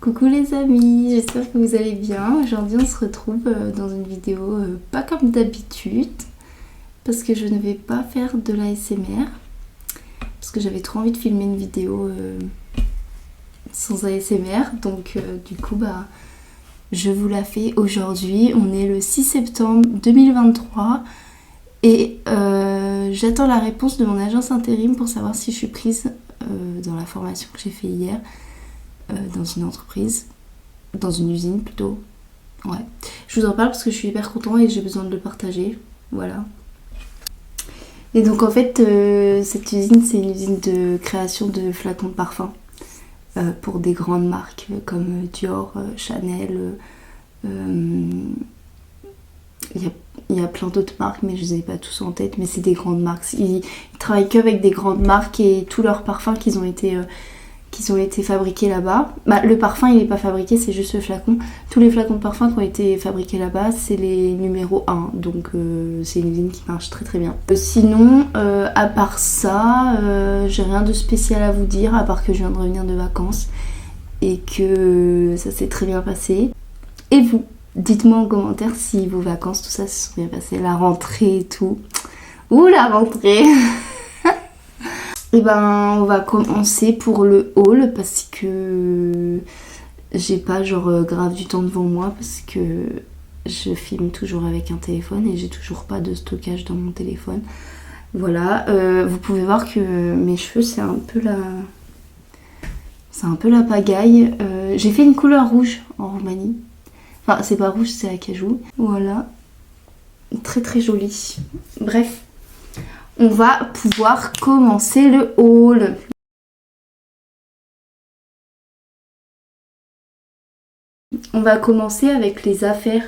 Coucou les amis, j'espère que vous allez bien. Aujourd'hui on se retrouve dans une vidéo pas comme d'habitude parce que je ne vais pas faire de l'ASMR parce que j'avais trop envie de filmer une vidéo sans ASMR, donc du coup je vous la fais aujourd'hui. On est le 6 septembre 2023 et j'attends la réponse de mon agence intérim pour savoir si je suis prise dans la formation que j'ai fait hier. Dans une entreprise, dans une usine plutôt. Ouais. Je vous en parle parce que je suis hyper contente et j'ai besoin de le partager. Voilà. Et donc en fait, cette usine, c'est une usine de création de flacons de parfum pour des grandes marques comme Dior, Chanel. Il y a plein d'autres marques, mais je les ai pas tous en tête. Mais c'est des grandes marques. Ils travaillent qu'avec des grandes marques et tous leurs parfums qui ont été fabriqués là-bas. Le parfum il n'est pas fabriqué, c'est juste le flacon. Tous les flacons de parfum qui ont été fabriqués là-bas, c'est les numéros 1. Donc c'est une usine qui marche très très bien. Sinon, à part ça, j'ai rien de spécial à vous dire, à part que je viens de revenir de vacances et que ça s'est très bien passé. Et vous, dites-moi en commentaire si vos vacances, tout ça se sont bien passé, la rentrée et tout. Ouh, la rentrée. Et on va commencer pour le haul parce que j'ai pas grave du temps devant moi parce que je filme toujours avec un téléphone et j'ai toujours pas de stockage dans mon téléphone. Voilà, vous pouvez voir que mes cheveux c'est un peu la pagaille. J'ai fait une couleur rouge en Roumanie. Enfin c'est pas rouge, c'est acajou. Voilà, très très joli. Bref. On va pouvoir commencer le haul. On va commencer avec les affaires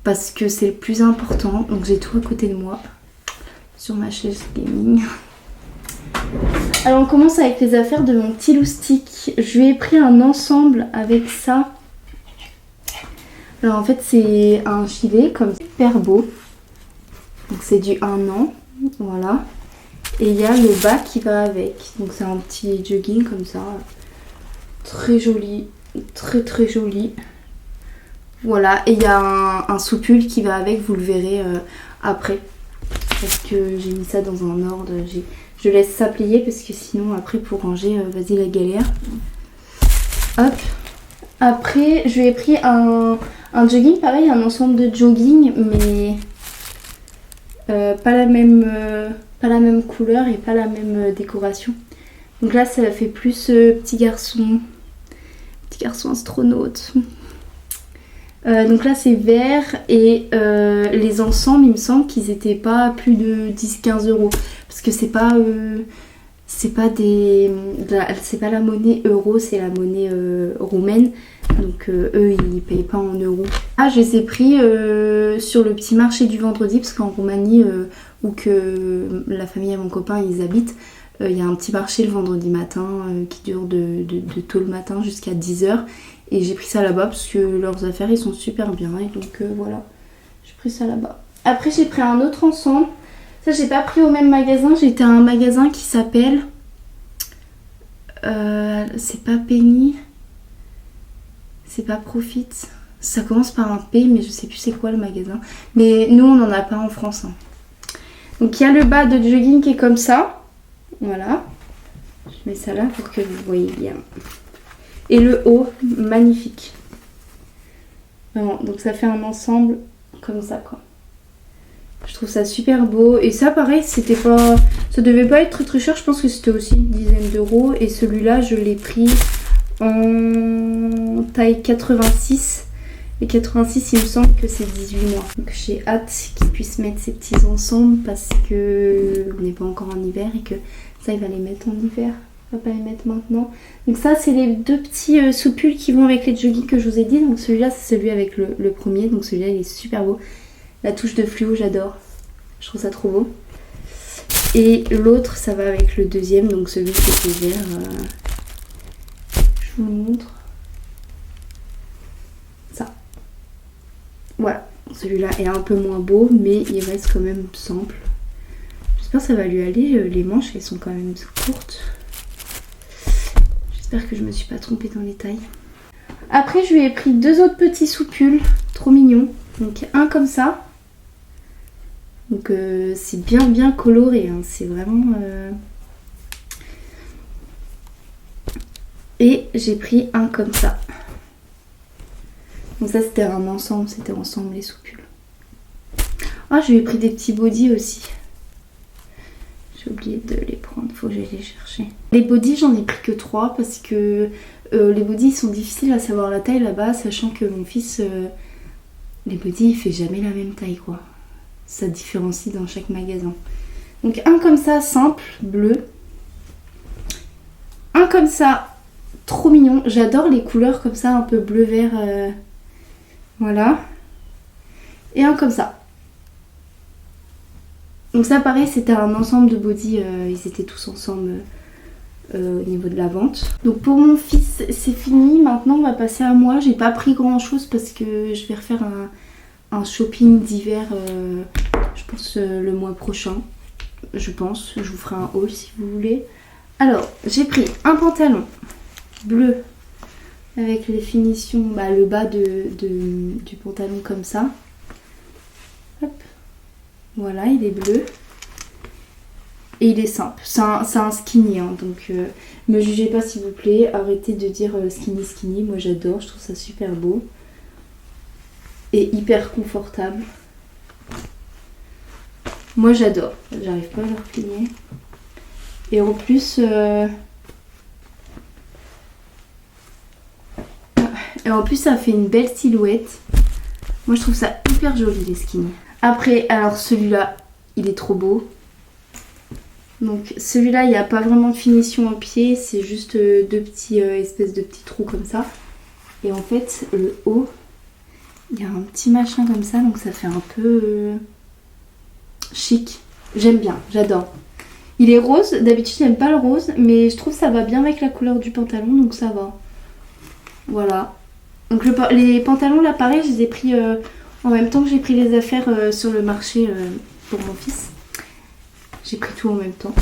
parce que c'est le plus important. Donc j'ai tout à côté de moi sur ma chaise gaming. Alors on commence avec les affaires de mon petit loustic. Je lui ai pris un ensemble avec ça. Alors en fait c'est un gilet comme super beau. Donc c'est du 1 an. Voilà. Et il y a le bas qui va avec. Donc c'est un petit jogging comme ça. Très joli. Très très joli. Voilà. Et il y a un sous-pull qui va avec. Vous le verrez après. Parce que j'ai mis ça dans un ordre. Je laisse ça plier parce que sinon après pour ranger, vas-y la galère. Hop. Après je lui ai pris un jogging. Pareil, un ensemble de jogging. Mais... pas la même couleur et pas la même décoration. Donc là ça fait plus petit garçon astronaute. Donc là c'est vert et les ensembles il me semble qu'ils étaient pas plus de 10-15 € parce que c'est pas la monnaie euro, c'est la monnaie roumaine. Donc eux ils payent pas en euros. Ah, je les ai pris sur le petit marché du vendredi parce qu'en Roumanie où que la famille et mon copain ils habitent, il y a un petit marché le vendredi matin qui dure de tôt le matin jusqu'à 10h. Et j'ai pris ça là-bas parce que leurs affaires ils sont super bien et donc voilà, j'ai pris ça là-bas. Après j'ai pris un autre ensemble. Ça j'ai pas pris au même magasin, j'ai été à un magasin qui s'appelle c'est pas Penny, c'est pas Profit, ça commence par un P mais je sais plus c'est quoi le magasin. Mais nous on n'en a pas en France hein. Donc il y a le bas de jogging qui est comme ça. Voilà, je mets ça là pour que vous voyez bien. Et le haut, magnifique. Vraiment, donc ça fait un ensemble comme ça quoi. Je trouve ça super beau. Et ça pareil, c'était pas... ça devait pas être très très cher. Je pense que c'était aussi une dizaine d'euros. Et celui-là, je l'ai pris en taille 86. Et 86, il me semble que c'est 18 mois. Donc j'ai hâte qu'ils puissent mettre ces petits ensembles parce que on n'est pas encore en hiver et que ça, il va les mettre en hiver. On va pas les mettre maintenant. Donc ça, c'est les deux petits sous-pulls qui vont avec les joggings que je vous ai dit. Donc celui-là, c'est celui avec le premier. Donc celui-là, il est super beau. La touche de fluo, j'adore. Je trouve ça trop beau. Et l'autre, ça va avec le deuxième. Donc celui qui était vert. Je vous montre. Ça. Voilà. Celui-là est un peu moins beau, mais il reste quand même simple. J'espère que ça va lui aller. Les manches, elles sont quand même courtes. J'espère que je me suis pas trompée dans les tailles. Après je lui ai pris 2 autres petits soupules, trop mignons. Donc un comme ça. Donc c'est bien coloré, hein. C'est vraiment... Et j'ai pris un comme ça. Donc ça c'était un ensemble, c'était ensemble les soupules. Ah, je lui ai pris des petits bodys aussi. J'ai oublié de les prendre, faut que j'aille les chercher. Les bodys, j'en ai pris que 3 parce que les bodys ils sont difficiles à savoir la taille là-bas, sachant que mon fils, les bodys il fait jamais la même taille quoi. Ça différencie dans chaque magasin. Donc un comme ça, simple, bleu. Un comme ça, trop mignon. J'adore les couleurs comme ça, un peu bleu-vert. Voilà. Et un comme ça. Donc ça pareil c'était un ensemble de body, ils étaient tous ensemble au niveau de la vente. Donc pour mon fils c'est fini, maintenant on va passer à moi. J'ai pas pris grand chose parce que je vais refaire un shopping d'hiver je pense le mois prochain. Je pense, je vous ferai un haul si vous voulez. Alors j'ai pris un pantalon bleu avec les finitions, le bas du pantalon comme ça. Hop. Voilà, il est bleu. Et il est simple. C'est un skinny, hein, donc me jugez pas s'il vous plaît. Arrêtez de dire skinny. Moi j'adore, je trouve ça super beau. Et hyper confortable. Moi j'adore. J'arrive pas à le replier. Et en plus... ça fait une belle silhouette. Moi je trouve ça hyper joli les skinny. Après, alors celui-là, il est trop beau. Donc celui-là, il n'y a pas vraiment de finition au pied, c'est juste deux petits espèces de petits trous comme ça. Et en fait, le haut, il y a un petit machin comme ça, donc ça fait un peu chic. J'aime bien, j'adore. Il est rose, d'habitude j'aime pas le rose, mais je trouve que ça va bien avec la couleur du pantalon, donc ça va. Voilà. Donc les pantalons là, pareil, je les ai pris... en même temps que j'ai pris les affaires sur le marché pour mon fils. J'ai pris tout en même temps.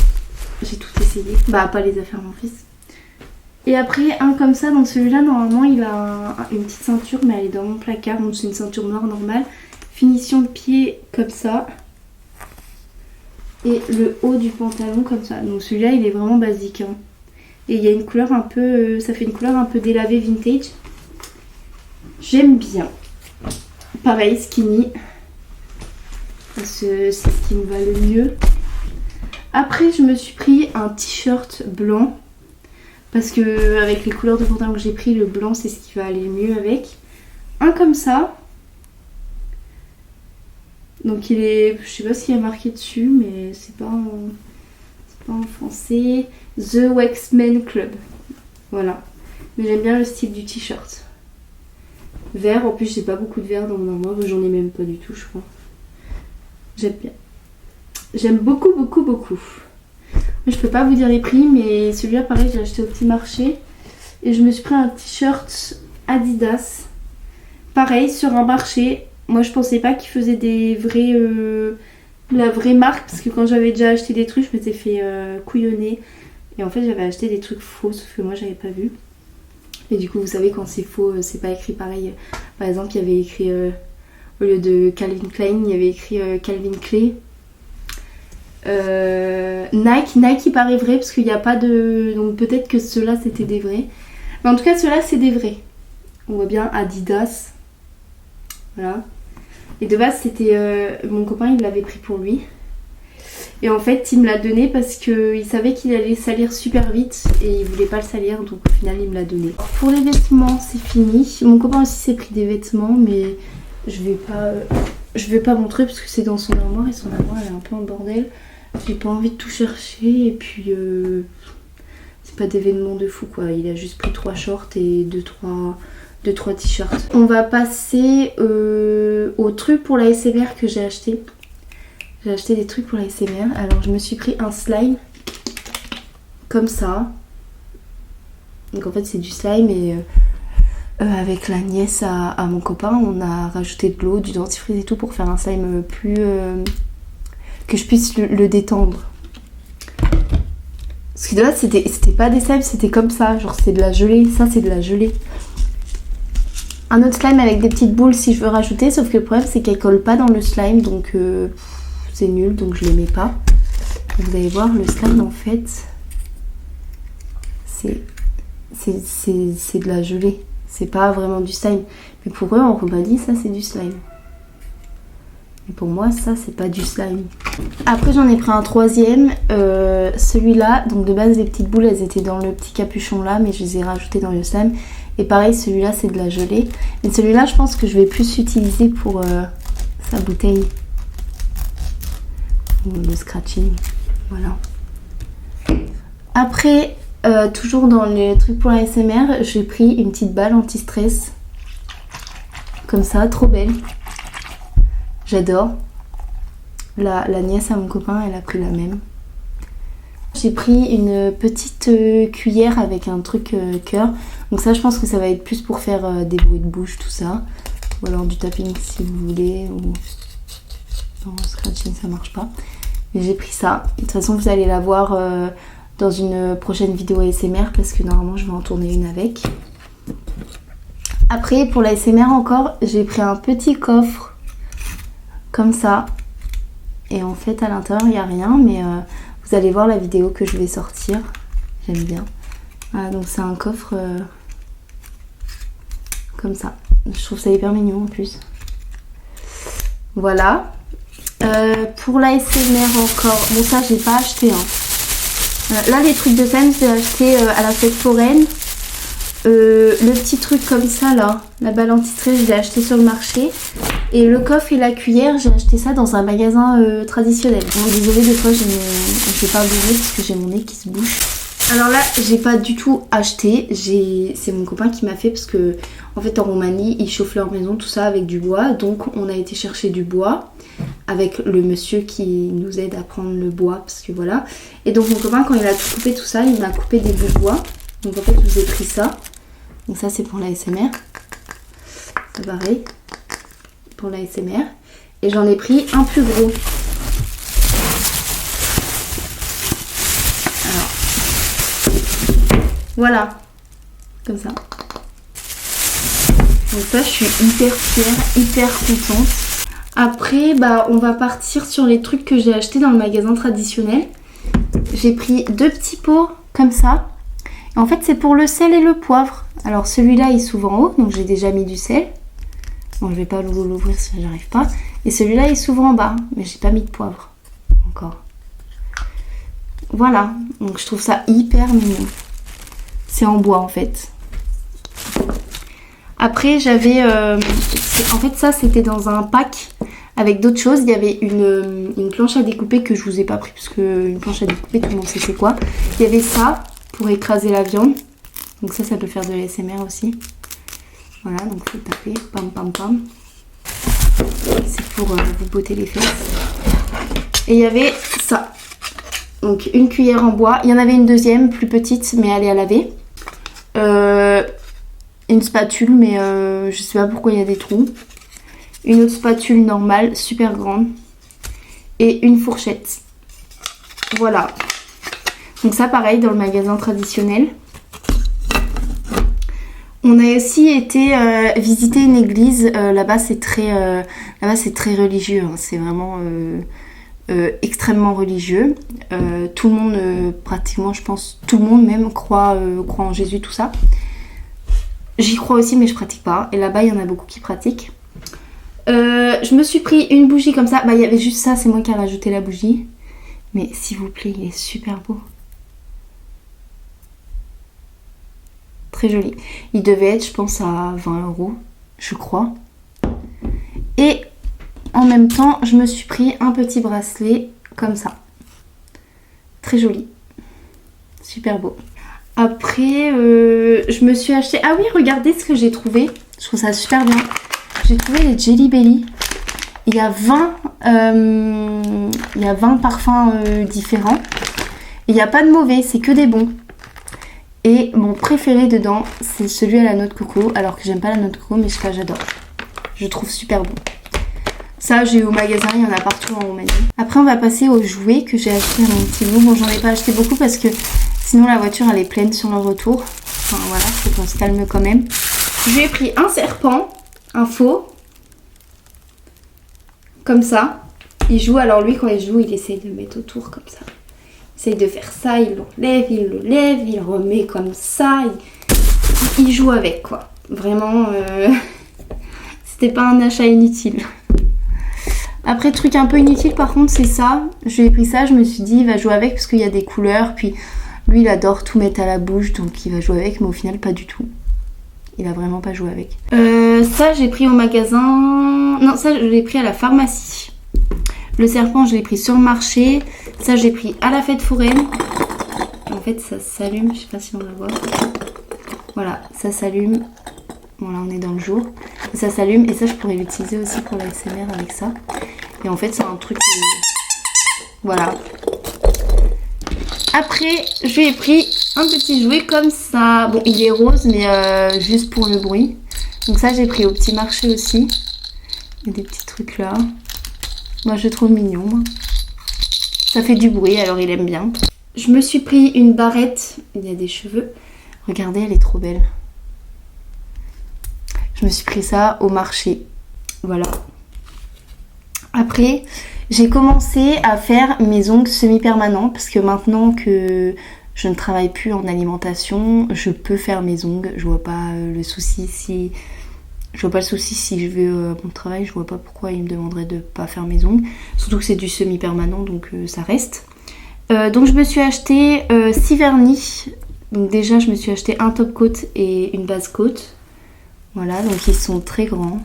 J'ai tout essayé. Pas les affaires de mon fils. Et après, un comme ça, donc celui-là, normalement, il a une petite ceinture, mais elle est dans mon placard. Donc c'est une ceinture noire normale. Finition de pied comme ça. Et le haut du pantalon comme ça. Donc celui-là, il est vraiment basique. Hein. Et il y a une couleur un peu... ça fait une couleur un peu délavée vintage. J'aime bien. Pareil, skinny. Parce que c'est ce qui me va le mieux. Après, je me suis pris un t-shirt blanc. Parce que avec les couleurs de pantalon que j'ai pris, le blanc c'est ce qui va aller le mieux avec. Un comme ça. Donc il est... je sais pas ce qu'il y a marqué dessus, mais c'est pas en français. The Waxman Club. Voilà. Mais j'aime bien le style du t-shirt. Vert, en plus j'ai pas beaucoup de vert dans mon armoire, j'en ai même pas du tout je crois. J'aime bien. J'aime beaucoup. Je peux pas vous dire les prix, mais celui-là pareil j'ai acheté au petit marché. Et je me suis pris un t-shirt Adidas. Pareil sur un marché. Moi je pensais pas qu'ils faisaient des vrais... la vraie marque, parce que quand j'avais déjà acheté des trucs je m'étais fait couillonner. Et en fait j'avais acheté des trucs faux, sauf que moi j'avais pas vu. Et du coup vous savez quand c'est faux c'est pas écrit pareil. Par exemple il y avait écrit au lieu de Calvin Klein il y avait écrit Calvin Klein. Nike il paraît vrai parce qu'il n'y a pas de... donc peut-être que ceux-là c'était des vrais. Mais en tout cas ceux-là c'est des vrais. On voit bien Adidas. Voilà. Et de base c'était... mon copain il l'avait pris pour lui. Et en fait il me l'a donné parce qu'il savait qu'il allait salir super vite et il voulait pas le salir, donc au final il me l'a donné. Pour les vêtements c'est fini. Mon copain aussi s'est pris des vêtements mais je vais pas montrer parce que c'est dans son armoire et son armoire elle est un peu en bordel. J'ai pas envie de tout chercher et puis c'est pas d'événement de fou quoi. Il a juste pris 3 shorts et 2-3 t-shirts. On va passer au truc pour la SMR que j'ai acheté. J'ai acheté des trucs pour la SMR. Alors je me suis pris un slime comme ça. Donc en fait c'est du slime et avec la nièce à mon copain on a rajouté de l'eau, du dentifrice et tout pour faire un slime plus... que je puisse le détendre. Parce que de là c'était pas des slimes, c'était comme ça. Genre c'est de la gelée, ça c'est de la gelée. un autre slime avec des petites boules si je veux rajouter, sauf que le problème c'est qu'elle colle pas dans le slime, donc c'est nul, donc je les mets pas. Vous allez voir, le slime en fait, c'est de la gelée, c'est pas vraiment du slime. Mais pour eux en Roumanie, ça c'est du slime. Et pour moi, ça c'est pas du slime. Après j'en ai pris un troisième, celui-là, donc de base les petites boules elles étaient dans le petit capuchon là, mais je les ai rajoutées dans le slime. Et pareil, celui-là c'est de la gelée. Mais celui-là je pense que je vais plus l'utiliser pour sa bouteille. Ou le scratching, voilà. Après, toujours dans les trucs pour la SMR, j'ai pris une petite balle anti-stress. Comme ça, trop belle. J'adore. La nièce à mon copain, elle a pris la même. J'ai pris une petite cuillère avec un truc cœur. Donc ça, je pense que ça va être plus pour faire des bruits de bouche, tout ça. Ou alors du tapping si vous voulez. Ou... non, scratching, ça marche pas. Mais j'ai pris ça. De toute façon, vous allez la voir dans une prochaine vidéo ASMR parce que normalement, je vais en tourner une avec. Après, pour la ASMR encore, j'ai pris un petit coffre comme ça. Et en fait, à l'intérieur, il n'y a rien, mais vous allez voir la vidéo que je vais sortir. J'aime bien. Voilà, donc c'est un coffre comme ça. Je trouve ça hyper mignon en plus. Voilà. Pour l'ASMR encore, bon ça j'ai pas acheté hein. Là les trucs de thème j'ai acheté à la fête foraine. Le petit truc comme ça là, la balle anti-stress, je l'ai acheté sur le marché. Et le coffre et la cuillère, j'ai acheté ça dans un magasin traditionnel. Bon, désolée, des fois je vais pas ouvrir parce que j'ai mon nez qui se bouche. Alors là, j'ai pas du tout acheté, c'est mon copain qui m'a fait parce que en fait en Roumanie, ils chauffent leur maison tout ça avec du bois. Donc on a été chercher du bois avec le monsieur qui nous aide à prendre le bois parce que voilà. Et donc mon copain, quand il a tout coupé tout ça, il m'a coupé des bouts de bois. Donc en fait, je vous ai pris ça. Donc ça c'est pour la SMR. C'est pareil pour la SMR. Et j'en ai pris un plus gros. Alors voilà, comme ça. Donc ça, je suis hyper fière, hyper contente. Après, bah, on va partir sur les trucs que j'ai achetés dans le magasin traditionnel. J'ai pris 2 petits pots comme ça. Et en fait, c'est pour le sel et le poivre. Alors celui-là, il s'ouvre en haut, donc j'ai déjà mis du sel. Bon, je vais pas l'ouvrir si j'arrive pas. Et celui-là, il s'ouvre en bas, mais j'ai pas mis de poivre encore. Voilà, donc je trouve ça hyper mignon. C'est en bois en fait. Après j'avais... en fait ça c'était dans un pack avec d'autres choses. Il y avait une planche à découper que je vous ai pas pris parce que une planche à découper tout le monde sait c'est quoi. Il y avait ça pour écraser la viande. Donc ça peut faire de l'ASMR aussi. Voilà, donc faut taper, pam pam pam. C'est pour vous botter les fesses. Et il y avait ça. Donc une cuillère en bois. Il y en avait une deuxième plus petite mais elle est à laver. Une spatule mais je sais pas pourquoi il y a des trous. Une autre spatule normale, super grande. Et une fourchette. Voilà. Donc ça pareil dans le magasin traditionnel. On a aussi été visiter une église. Là-bas c'est très religieux. Hein. C'est vraiment extrêmement religieux. Tout le monde, pratiquement je pense, tout le monde même croit en Jésus, tout ça. J'y crois aussi mais je pratique pas. Et là-bas il y en a beaucoup qui pratiquent. Je me suis pris une bougie comme ça. Bah il y avait juste ça, c'est moi qui ai rajouté la bougie. Mais s'il vous plaît, il est super beau. Très joli. Il devait être je pense à 20 €, je crois. Et en même temps je me suis pris un petit bracelet comme ça. Très joli. Super beau. Après je me suis acheté... Ah oui, regardez ce que j'ai trouvé. Je trouve ça super bien. J'ai trouvé les Jelly Belly. Il y a 20 parfums différents. Il n'y a pas de mauvais, c'est que des bons. Et mon préféré dedans, c'est celui à la noix de coco. Alors que j'aime pas la noix de coco, mais ça j'adore. Je trouve super bon. Ça, j'ai eu au magasin, il y en a partout en Roumanie. Après, on va passer aux jouets que j'ai acheté à mon petit bout. Bon, j'en ai pas acheté beaucoup parce que sinon la voiture elle est pleine sur le retour. Enfin voilà, faut qu'on se calme quand même. Je lui ai pris un serpent, un faux, comme ça. Il joue, alors lui quand il joue, il essaye de le mettre autour comme ça. Il essaye de faire ça, il l'enlève, il le lève, il remet comme ça. Il joue avec quoi. Vraiment, c'était pas un achat inutile. Après, truc un peu inutile par contre, c'est ça. Je lui ai pris ça, je me suis dit, il va jouer avec parce qu'il y a des couleurs. Puis lui, il adore tout mettre à la bouche, donc il va jouer avec, mais au final, pas du tout. Il a vraiment pas joué avec. Ça, j'ai pris au magasin. Non, ça, je l'ai pris à la pharmacie. Le serpent, je l'ai pris sur le marché. Ça, j'ai pris à la fête foraine. En fait, ça s'allume. Je sais pas si on va voir. Voilà, ça s'allume. Bon, là, on est dans le jour. Et ça s'allume. Et ça, je pourrais l'utiliser aussi pour l'ASMR avec ça. Et en fait, c'est un truc... Voilà. Après, je lui ai pris un petit jouet comme ça. Bon, il est rose, mais juste pour le bruit. Donc ça, j'ai pris au petit marché aussi. Il y a des petits trucs là. Moi, je le trouve mignon. Moi. Ça fait du bruit, alors il aime bien. Je me suis pris une barrette. Il y a des cheveux. Regardez, elle est trop belle. Je me suis pris ça au marché. Voilà. Après, j'ai commencé à faire mes ongles semi-permanents parce que maintenant que je ne travaille plus en alimentation, je peux faire mes ongles. Je vois pas le souci si... Je vois pas le souci si je vais à mon travail, je vois pas pourquoi il me demanderait de pas faire mes ongles. Surtout que c'est du semi-permanent, donc ça reste. Donc je me suis acheté 6 vernis. Donc déjà je me suis acheté un top coat et une base coat. Voilà, donc ils sont très grands.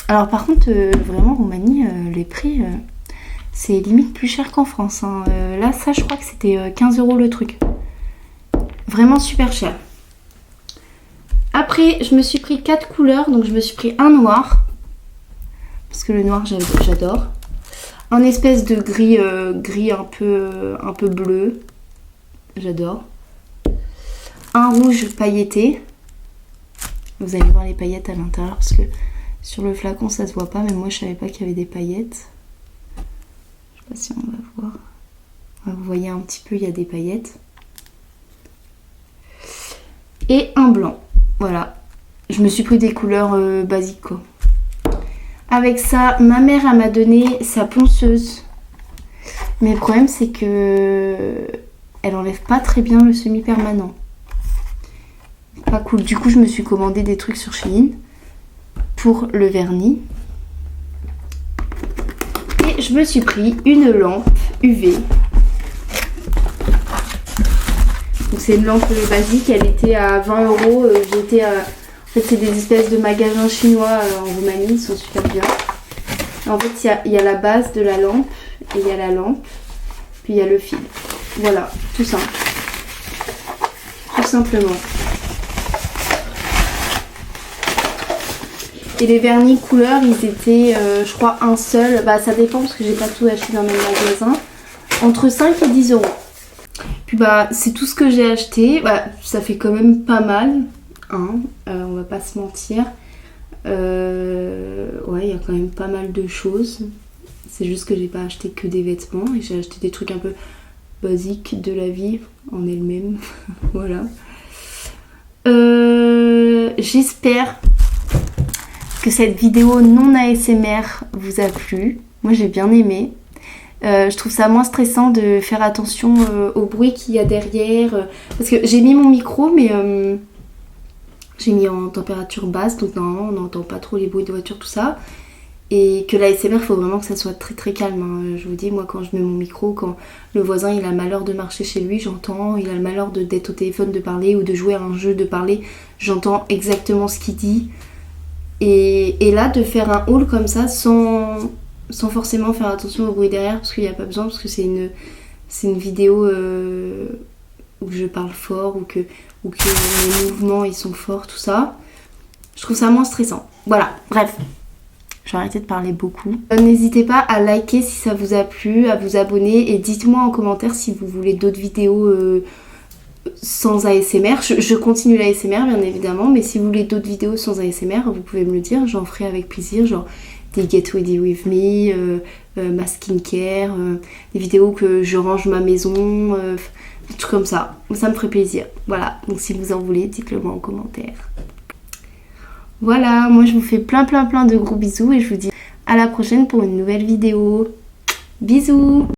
Alors par contre, vraiment Roumanie, les prix, c'est limite plus cher qu'en France. Hein. Là, ça je crois que c'était 15 € le truc. Vraiment super cher. Après, je me suis pris 4 couleurs. Donc je me suis pris un noir. Parce que le noir, j'adore. Un espèce de gris, gris un peu bleu. J'adore. Un rouge pailleté. Vous allez voir les paillettes à l'intérieur parce que sur le flacon ça se voit pas, mais moi je savais pas qu'il y avait des paillettes. Je sais pas si on va voir. Vous voyez un petit peu, il y a des paillettes. Et un blanc. Voilà. Je me suis pris des couleurs basiques quoi. Avec ça, ma mère elle m'a donné sa ponceuse. Mais le problème c'est que elle enlève pas très bien le semi-permanent. Pas cool. Du coup, je me suis commandé des trucs sur Shein pour le vernis. Et je me suis pris une lampe UV. Donc c'est une lampe basique, elle était à 20 €. J'étais à... En fait, c'est des espèces de magasins chinois en Roumanie, ils sont super bien. En fait, il y a la base de la lampe et il y a la lampe, puis il y a le fil. Voilà, tout simple. Tout simplement. Et les vernis couleurs, ils étaient, je crois, un seul. Bah, ça dépend parce que j'ai pas tout acheté dans le même magasin. Entre 5 et 10 €. Puis bah, c'est tout ce que j'ai acheté. Bah, ça fait quand même pas mal. Hein, on va pas se mentir. Ouais, il y a quand même pas mal de choses. C'est juste que j'ai pas acheté que des vêtements. Et j'ai acheté des trucs un peu basiques de la vie en elle-même. Voilà. J'espère que cette vidéo non ASMR vous a plu. Moi j'ai bien aimé. Je trouve ça moins stressant de faire attention au bruit qu'il y a derrière. Parce que j'ai mis mon micro mais j'ai mis en température basse. Donc normalement on n'entend pas trop les bruits de voiture, tout ça. Et que l'ASMR, il faut vraiment que ça soit très très calme. Hein. Je vous dis, moi quand je mets mon micro, quand le voisin il a le malheur de marcher chez lui, j'entends. Il a le malheur d'être au téléphone, de parler ou de jouer à un jeu, de parler. J'entends exactement ce qu'il dit. Et là, de faire un haul comme ça sans forcément faire attention au bruit derrière, parce qu'il n'y a pas besoin, parce que c'est une vidéo où je parle fort, ou que les mouvements ils sont forts, tout ça. Je trouve ça moins stressant. Voilà, bref. Je vais arrêter de parler beaucoup. N'hésitez pas à liker si ça vous a plu, à vous abonner et dites-moi en commentaire si vous voulez d'autres vidéos sans ASMR. Je continue l'ASMR bien évidemment, mais si vous voulez d'autres vidéos sans ASMR, vous pouvez me le dire, j'en ferai avec plaisir, genre des Get Ready With Me, ma skincare, des vidéos que je range ma maison, des trucs comme ça. Ça me ferait plaisir. Voilà, donc si vous en voulez, dites-le moi en commentaire. Voilà, moi je vous fais plein de gros bisous et je vous dis à la prochaine pour une nouvelle vidéo. Bisous!